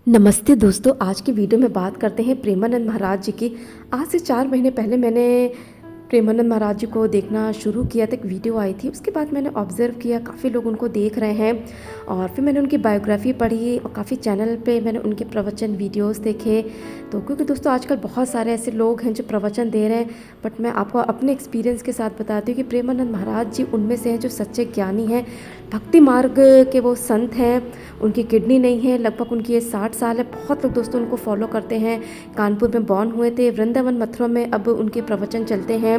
नमस्ते दोस्तों, आज की वीडियो में बात करते हैं प्रेमानंद महाराज जी की। आज से 4 महीने पहले मैंने प्रेमानंद महाराज जी को देखना शुरू किया था। एक वीडियो आई थी, उसके बाद मैंने ऑब्ज़र्व किया काफ़ी लोग उनको देख रहे हैं और फिर मैंने उनकी बायोग्राफ़ी पढ़ी और काफ़ी चैनल पे मैंने उनके प्रवचन वीडियोस देखे। तो क्योंकि दोस्तों आजकल बहुत सारे ऐसे लोग हैं जो प्रवचन दे रहे हैं, बट मैं आपको अपने एक्सपीरियंस के साथ बताती हूँ कि प्रेमानंद महाराज जी उनमें से हैं जो सच्चे ज्ञानी हैं, भक्ति मार्ग के वो संत हैं। उनकी किडनी नहीं है, लगभग उनकी एज 60 साल है। बहुत लोग दोस्तों उनको फॉलो करते हैं। कानपुर में बॉर्न हुए थे, वृंदावन मथुरा में अब उनके प्रवचन चलते हैं।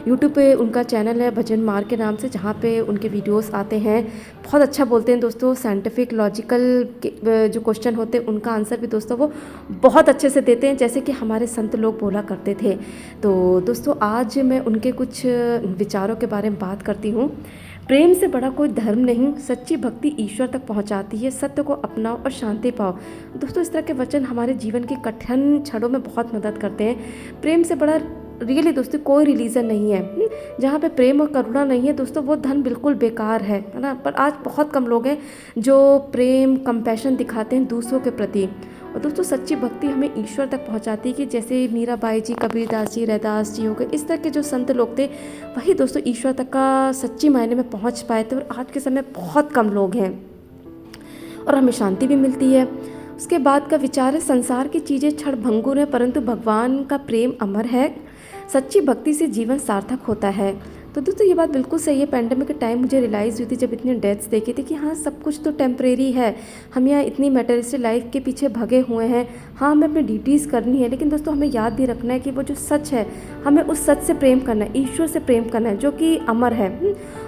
यूट्यूब पे उनका चैनल है भजन मार्ग के नाम से, जहाँ पे उनके वीडियोस आते हैं। बहुत अच्छा बोलते हैं दोस्तों, साइंटिफिक लॉजिकल जो क्वेश्चन होते हैं उनका आंसर भी दोस्तों वो बहुत अच्छे से देते हैं, जैसे कि हमारे संत लोग बोला करते थे। तो दोस्तों आज मैं उनके कुछ विचारों के बारे में बात करती हूँ। प्रेम से बड़ा कोई धर्म नहीं, सच्ची भक्ति ईश्वर तक पहुंचाती है, सत्य को अपनाओ और शांति पाओ। दोस्तों इस तरह के वचन हमारे जीवन के कठिन क्षणों में बहुत मदद करते हैं। प्रेम से बड़ा रियली दोस्तों कोई रिलीजन नहीं है। जहाँ पे प्रेम और करुणा नहीं है दोस्तों, वो धन बिल्कुल बेकार है ना। पर आज बहुत कम लोग हैं जो प्रेम कंपैशन दिखाते हैं दूसरों के प्रति। और दोस्तों सच्ची भक्ति हमें ईश्वर तक पहुंचाती है कि जैसे मीराबाई जी, कबीरदास जी, रैदास जी हो गए, इस तरह के जो संत लोग थे वही दोस्तों ईश्वर तक का सच्ची मायने में पहुंच पाए थे। और आज के समय बहुत कम लोग हैं और हमें शांति भी मिलती है। उसके बाद का विचार है, संसार की चीज़ें क्षण भंगुर है परंतु भगवान का प्रेम अमर है, सच्ची भक्ति से जीवन सार्थक होता है। तो दोस्तों ये बात बिल्कुल सही है। पेंडेमिक के टाइम मुझे रियलाइज़ हुई थी जब इतनी डेथ्स देखी थी कि हाँ सब कुछ तो टेम्परेरी है। हम यहाँ इतनी मटेरियलिस्टिक लाइफ के पीछे भगे हुए हैं। हाँ हमें अपनी ड्यूटीज़ करनी है, लेकिन दोस्तों हमें याद भी रखना है कि वो जो सच है हमें उस सच से प्रेम करना है, ईश्वर से प्रेम करना है जो कि अमर है।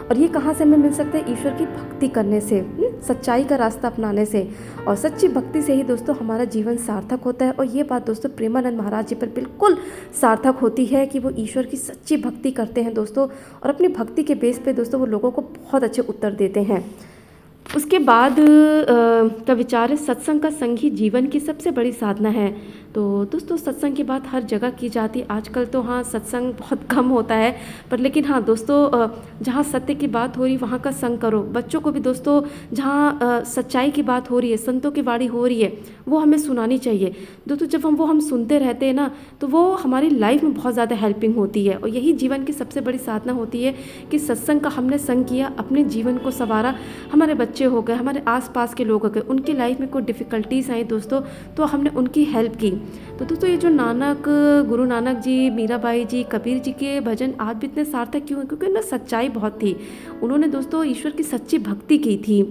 और ये कहाँ से हमें मिल सकता है? ईश्वर की भक्ति करने से, सच्चाई का रास्ता अपनाने से। और सच्ची भक्ति से ही दोस्तों हमारा जीवन सार्थक होता है। और ये बात दोस्तों प्रेमानंद महाराज जी पर बिल्कुल सार्थक होती है कि वो ईश्वर की सच्ची भक्ति करते हैं दोस्तों, और अपनी भक्ति के बेस पे दोस्तों वो लोगों को बहुत अच्छे उत्तर देते हैं। उसके बाद का विचार है, सत्संग का संग ही जीवन की सबसे बड़ी साधना है। तो दोस्तों सत्संग की बात हर जगह की जाती है। आजकल तो हाँ सत्संग बहुत कम होता है, पर लेकिन हाँ दोस्तों जहाँ सत्य की बात हो रही वहाँ का संग करो। बच्चों को भी दोस्तों जहाँ सच्चाई की बात हो रही है, संतों की वाणी हो रही है, वो हमें सुनानी चाहिए। दोस्तों जब हम सुनते रहते हैं ना, तो वो हमारी लाइफ में बहुत ज़्यादा हेल्पिंग होती है। और यही जीवन की सबसे बड़ी साधना होती है कि सत्संग का हमने संग किया, अपने जीवन को संवारा। हमारे बच्चे हो गए, हमारे आसपास के लोग हो गए, उनकी लाइफ में कोई डिफ़िकल्टीज़ आई दोस्तों, तो हमने उनकी हेल्प की। तो दोस्तों ये जो गुरु नानक जी, मीराबाई जी, कबीर जी के भजन आज भी इतने सार्थक क्यों हैं? क्योंकि उनमें सच्चाई बहुत थी। उन्होंने दोस्तों ईश्वर की सच्ची भक्ति की थी।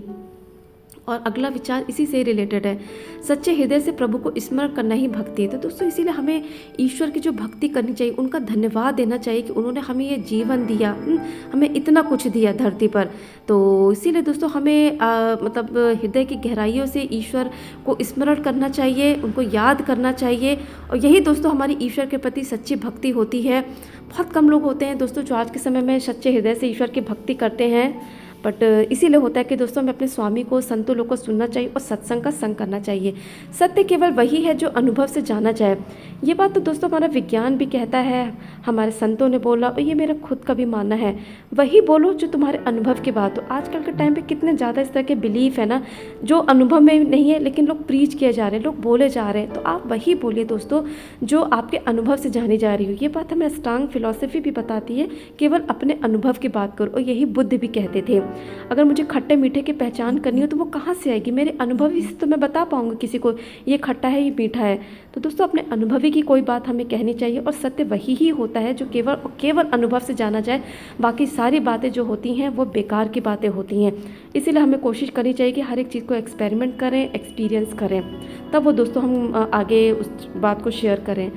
और अगला विचार इसी से रिलेटेड है, सच्चे हृदय से प्रभु को स्मरण करना ही भक्ति है। तो दोस्तों इसीलिए हमें ईश्वर की जो भक्ति करनी चाहिए, उनका धन्यवाद देना चाहिए कि उन्होंने हमें ये जीवन दिया, हमें इतना कुछ दिया धरती पर। तो इसीलिए दोस्तों हमें मतलब हृदय की गहराइयों से ईश्वर को स्मरण करना चाहिए, उनको याद करना चाहिए। और यही दोस्तों हमारी ईश्वर के प्रति सच्ची भक्ति होती है। बहुत कम लोग होते हैं दोस्तों जो आज के समय में सच्चे हृदय से ईश्वर की भक्ति करते हैं। बट इसीलिए होता है कि दोस्तों हमें अपने स्वामी को, संतों लोग को सुनना चाहिए और सत्संग का संग करना चाहिए। सत्य केवल वही है जो अनुभव से जाना जाए। ये बात तो दोस्तों हमारा विज्ञान भी कहता है, हमारे संतों ने बोला, और ये मेरा खुद का भी मानना है। वही बोलो जो तुम्हारे अनुभव की बात हो। आजकल के टाइम पे कितने ज़्यादा इस तरह के बिलीफ है ना, जो अनुभव में नहीं है लेकिन लोग प्रीच किए जा रहे हैं, लोग बोले जा रहे हैं। तो आप वही बोलिए दोस्तों जो आपके अनुभव से जानी जा रही हो। ये बात हमें अष्टांग फिलॉसफी भी बताती है, केवल अपने अनुभव की बात करो। और यही बुद्ध भी कहते थे, अगर मुझे खट्टे मीठे की पहचान करनी हो तो वो कहाँ से आएगी? मेरे अनुभवी से तो मैं बता पाऊँगी किसी को ये खट्टा है, ये मीठा है। तो दोस्तों अपने अनुभवी की कोई बात हमें कहनी चाहिए। और सत्य वही ही होता है जो केवल अनुभव से जाना जाए। बाकी सारी बातें जो होती हैं वो बेकार की बातें होती हैं। इसीलिए हमें कोशिश करनी चाहिए कि हर एक चीज़ को एक्सपेरिमेंट करें, एक्सपीरियंस करें, तब वो दोस्तों हम आगे उस बात को शेयर करें।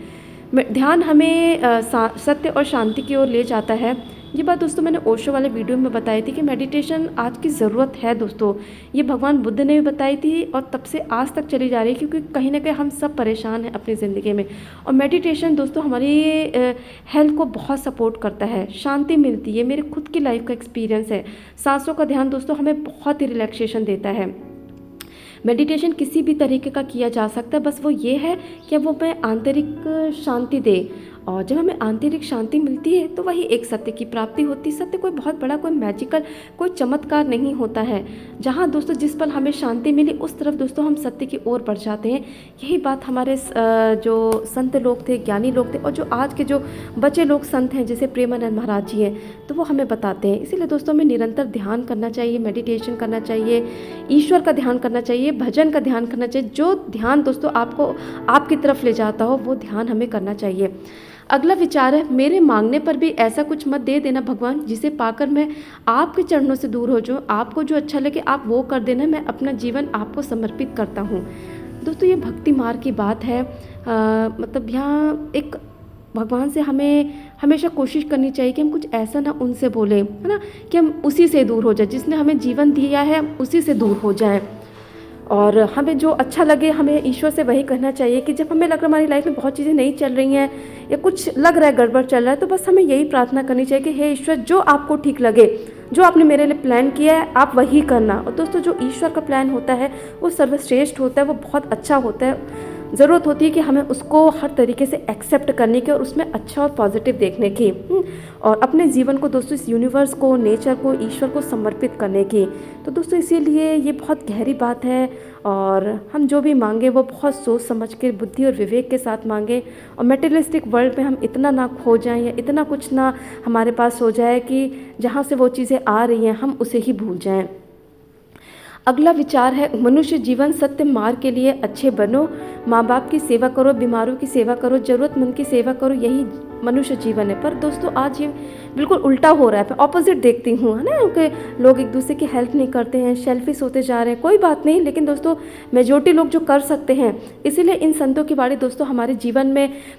ध्यान हमें सत्य और शांति की ओर ले जाता है। ये बात दोस्तों मैंने ओशो वाले वीडियो में बताई थी कि मेडिटेशन आज की ज़रूरत है दोस्तों। ये भगवान बुद्ध ने भी बताई थी और तब से आज तक चली जा रही है, क्योंकि कहीं ना कहीं हम सब परेशान हैं अपनी ज़िंदगी में। और मेडिटेशन दोस्तों हमारी हेल्थ को बहुत सपोर्ट करता है, शांति मिलती है। मेरे खुद की लाइफ का एक्सपीरियंस है। सांसों का ध्यान दोस्तों हमें बहुत ही रिलैक्सेशन देता है। मेडिटेशन किसी भी तरीके का किया जा सकता है, बस वो ये है कि वो हमें आंतरिक शांति दे और जब हमें आंतरिक शांति मिलती है तो वही एक सत्य की प्राप्ति होती है। सत्य कोई बहुत बड़ा, कोई मैजिकल, कोई चमत्कार नहीं होता है। जहाँ दोस्तों जिस पल हमें शांति मिली उस तरफ दोस्तों हम सत्य की ओर बढ़ जाते हैं। यही बात हमारे जो संत लोग थे, ज्ञानी लोग थे, और जो आज के जो बचे लोग संत हैं जैसे प्रेमानंद महाराज जी हैं, तो वो हमें बताते हैं। इसीलिए दोस्तों हमें निरंतर ध्यान करना चाहिए, मेडिटेशन करना चाहिए, ईश्वर का ध्यान करना चाहिए, भजन का ध्यान करना चाहिए। जो ध्यान दोस्तों आपको आपकी तरफ ले जाता हो वो ध्यान हमें करना चाहिए। अगला विचार है, मेरे मांगने पर भी ऐसा कुछ मत दे देना भगवान जिसे पाकर मैं आपके चरणों से दूर हो जाऊँ। आपको जो अच्छा लगे आप वो कर देना, मैं अपना जीवन आपको समर्पित करता हूँ। दोस्तों ये भक्ति मार्ग की बात है। मतलब यहाँ एक भगवान से हमें हमेशा कोशिश करनी चाहिए कि हम कुछ ऐसा ना उनसे बोलें, है ना, कि हम उसी से दूर हो जाए, जिसने हमें जीवन दिया है उसी से दूर हो जाए। और हमें जो अच्छा लगे हमें ईश्वर से वही कहना चाहिए कि जब हमें लग रहा है हमारी लाइफ में बहुत चीज़ें नहीं चल रही हैं या कुछ लग रहा है गड़बड़ चल रहा है, तो बस हमें यही प्रार्थना करनी चाहिए कि हे ईश्वर, जो आपको ठीक लगे, जो आपने मेरे लिए प्लान किया है आप वही करना। और दोस्तों जो ईश्वर का प्लान होता है वो सर्वश्रेष्ठ होता है, वो बहुत अच्छा होता है। ज़रूरत होती है कि हमें उसको हर तरीके से एक्सेप्ट करने की और उसमें अच्छा और पॉजिटिव देखने की, और अपने जीवन को दोस्तों इस यूनिवर्स को, नेचर को, ईश्वर को समर्पित करने की। तो दोस्तों इसीलिए ये बहुत गहरी बात है, और हम जो भी मांगे वो बहुत सोच समझ के, बुद्धि और विवेक के साथ मांगे, और मेटेरियलिस्टिक वर्ल्ड में हम इतना ना खो जाएं या इतना कुछ ना हमारे पास हो जाए कि जहाँ से वो चीज़ें आ रही हैं हम उसे ही भूल जाएं। अगला विचार है, मनुष्य जीवन सत्य मार्ग के लिए अच्छे बनो, माँ बाप की सेवा करो, बीमारों की सेवा करो, ज़रूरतमंद की सेवा करो, यही मनुष्य जीवन है। पर दोस्तों आज ये बिल्कुल उल्टा हो रहा है, मैं ऑपोजिट देखती हूँ, है ना, कि लोग एक दूसरे की हेल्प नहीं करते हैं, सेल्फिश होते जा रहे हैं। कोई बात नहीं, लेकिन दोस्तों मेजॉरिटी लोग जो कर सकते हैं, इसीलिए इन संतों की वाणी दोस्तों हमारे जीवन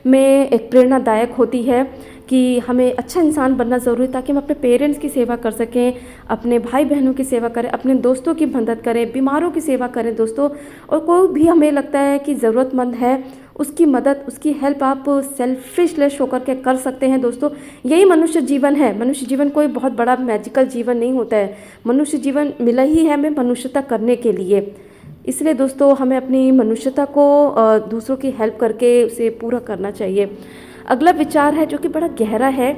में एक प्रेरणादायक होती है कि हमें अच्छा इंसान बनना ज़रूरी है, ताकि हम अपने पेरेंट्स की सेवा कर सकें, अपने भाई बहनों की सेवा करें, अपने दोस्तों की मदद करें, बीमारों की सेवा करें दोस्तों। और कोई भी हमें लगता है कि ज़रूरतमंद है, उसकी मदद, उसकी हेल्प आप सेल्फिशलेस होकर के कर सकते हैं दोस्तों। यही मनुष्य जीवन है। मनुष्य जीवन कोई बहुत बड़ा मैजिकल जीवन नहीं होता है। मनुष्य जीवन मिला ही है हमें मनुष्यता करने के लिए। इसलिए दोस्तों हमें अपनी मनुष्यता को दूसरों की हेल्प करके उसे पूरा करना चाहिए। अगला विचार है जो कि बड़ा गहरा है,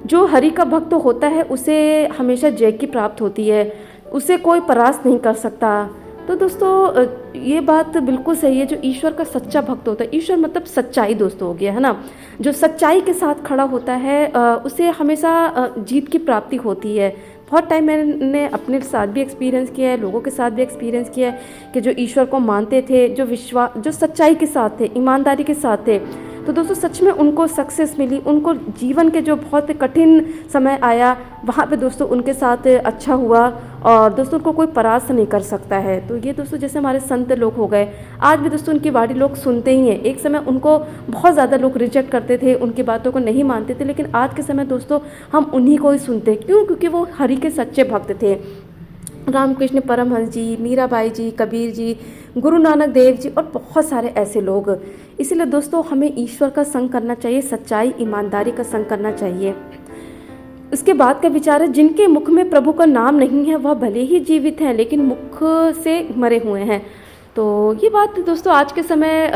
जो हरि का भक्त होता है उसे हमेशा जय की प्राप्त होती है, उसे कोई परास्त नहीं कर सकता। तो दोस्तों ये बात बिल्कुल सही है। जो ईश्वर का सच्चा भक्त होता है, ईश्वर मतलब सच्चाई दोस्तों हो गया, है ना, जो सच्चाई के साथ खड़ा होता है उसे हमेशा जीत की प्राप्ति होती है। बहुत टाइम मैंने अपने साथ भी एक्सपीरियंस किया है, लोगों के साथ भी एक्सपीरियंस किया है कि जो ईश्वर को मानते थे, जो विश्वास, जो सच्चाई के साथ थे, ईमानदारी के साथ थे, तो दोस्तों सच में उनको सक्सेस मिली। उनको जीवन के जो बहुत कठिन समय आया वहाँ पे दोस्तों उनके साथ अच्छा हुआ, और दोस्तों उनको कोई परास्त नहीं कर सकता है। तो ये दोस्तों जैसे हमारे संत लोग हो गए, आज भी दोस्तों उनकी वाणी लोग सुनते ही हैं। एक समय उनको बहुत ज़्यादा लोग रिजेक्ट करते थे, उनकी बातों को नहीं मानते थे, लेकिन आज के समय दोस्तों हम उन्हीं को ही सुनते हैं। क्यों? क्योंकि वो हरि के सच्चे भक्त थे। रामकृष्ण परमहंस जी, मीराबाई जी, कबीर जी, गुरु नानक देव जी और बहुत सारे ऐसे लोग। इसलिए दोस्तों हमें ईश्वर का संग करना चाहिए, सच्चाई ईमानदारी का संग करना चाहिए। उसके बाद का विचार है, जिनके मुख में प्रभु का नाम नहीं है वह भले ही जीवित हैं लेकिन मुख से मरे हुए हैं। तो ये बात दोस्तों आज के समय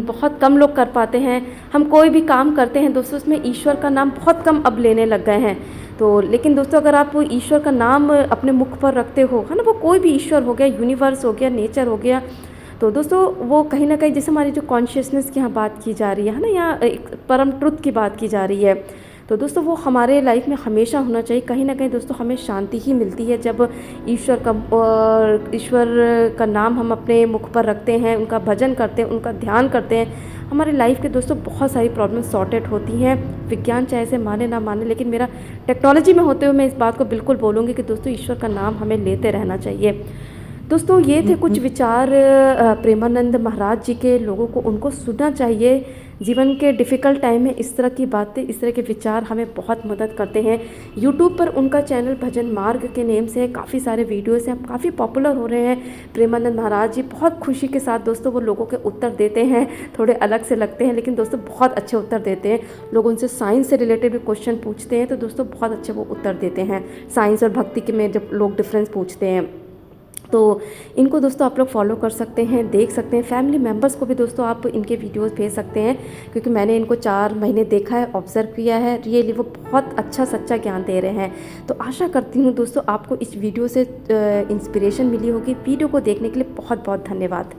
बहुत कम लोग कर पाते हैं। हम कोई भी काम करते हैं दोस्तों उसमें ईश्वर का नाम बहुत कम अब लेने लग गए हैं। तो लेकिन दोस्तों अगर आप ईश्वर का नाम अपने मुख पर रखते हो, है ना, वो कोई भी ईश्वर हो गया, यूनिवर्स हो गया, नेचर हो गया, तो दोस्तों वो कहीं ना कहीं जैसे हमारी जो कॉन्शियसनेस की यहाँ बात की जा रही है ना, यहाँ एक परम ट्रुथ की बात की जा रही है, तो दोस्तों वो हमारे लाइफ में हमेशा होना चाहिए। कहीं ना कहीं दोस्तों हमें शांति ही मिलती है जब ईश्वर का नाम हम अपने मुख पर रखते हैं, उनका भजन करते हैं, उनका ध्यान करते हैं। हमारे लाइफ के दोस्तों बहुत सारी प्रॉब्लम सॉर्टेड होती हैं। विज्ञान चाहे से माने ना माने, लेकिन मेरा टेक्नोलॉजी में होते हुए मैं इस बात को बिल्कुल बोलूँगी कि दोस्तों ईश्वर का नाम हमें लेते रहना चाहिए। दोस्तों ये थे कुछ विचार प्रेमानंद महाराज जी के। लोगों को उनको सुनना चाहिए। जीवन के डिफ़िकल्ट टाइम में इस तरह की बातें, इस तरह के विचार हमें बहुत मदद करते हैं। यूट्यूब पर उनका चैनल भजन मार्ग के नेम से काफ़ी सारे वीडियोस हैं, काफ़ी पॉपुलर हो रहे हैं। प्रेमानंद महाराज जी बहुत खुशी के साथ दोस्तों वो लोगों के उत्तर देते हैं, थोड़े अलग से लगते हैं लेकिन दोस्तों बहुत अच्छे उत्तर देते हैं। लोग उनसे साइंस से रिलेटेड भी क्वेश्चन पूछते हैं तो दोस्तों बहुत अच्छे वो उत्तर देते हैं। साइंस और भक्ति के में जब लोग डिफरेंस पूछते हैं तो इनको दोस्तों आप लोग फॉलो कर सकते हैं, देख सकते हैं। फैमिली मेम्बर्स को भी दोस्तों आप इनके वीडियोस भेज सकते हैं, क्योंकि मैंने इनको 4 महीने देखा है, ऑब्ज़र्व किया है। रियली वो बहुत अच्छा सच्चा ज्ञान दे रहे हैं। तो आशा करती हूँ दोस्तों आपको इस वीडियो से इंस्पिरेशन मिली होगी। वीडियो को देखने के लिए बहुत बहुत धन्यवाद।